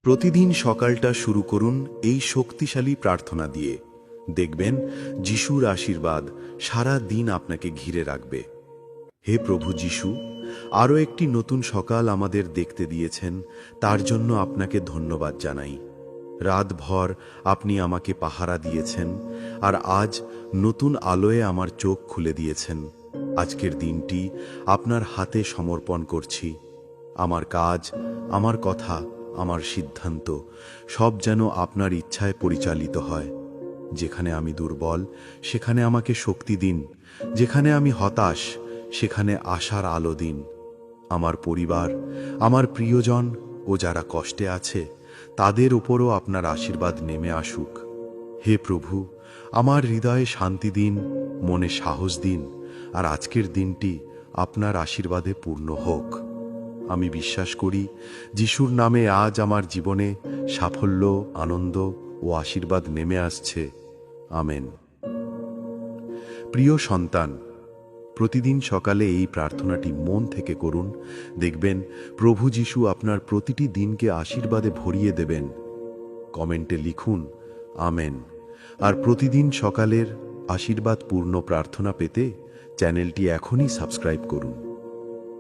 প্রতিদিন সকালটা শুরু করুন এই শক্তিশালী প্রার্থনা দিয়ে। দেখবেন যিশুর আশীর্বাদ সারা দিন আপনাকে ঘিরে রাখবে। হে প্রভু যিশু, আরও একটি নতুন সকাল আমাদের দেখতে দিয়েছেন, তার জন্য আপনাকে ধন্যবাদ জানাই। রাতভর আপনি আমাকে পাহারা দিয়েছেন, আর আজ নতুন আলোয় আমার চোখ খুলে দিয়েছেন। আজকের দিনটি আপনার হাতে সমর্পণ করছি। আমার কাজ, আমার কথা, আমার সিদ্ধান্ত সব যেন আপনার ইচ্ছায় পরিচালিত হয়। যেখানে আমি দুর্বল সেখানে আমাকে শক্তি দিন, যেখানে আমি হতাশ সেখানে আশার আলো দিন। আমার পরিবার, আমার প্রিয়জন ও যারা কষ্টে আছে তাদের উপরও আপনার আশীর্বাদ নেমে আসুক। হে প্রভু, আমার হৃদয়ে শান্তি দিন, মনে সাহস দিন, আর আজকের দিনটি আপনার আশীর্বাদে পূর্ণ হোক। আমি বিশ্বাস করি যিশুর নামে আজ আমার জীবনে সাফল্য, আনন্দ ও আশীর্বাদ নেমে আসছে। আমেন। প্রিয় সন্তান, প্রতিদিন সকালে এই প্রার্থনাটি মন থেকে করুন। দেখবেন প্রভু যিশু আপনার প্রতিটি দিনকে আশীর্বাদে ভরিয়ে দেবেন। কমেন্টে লিখুন আমেন। আর প্রতিদিন সকালের আশীর্বাদপূর্ণ প্রার্থনা পেতে চ্যানেলটি এখনই সাবস্ক্রাইব করুন।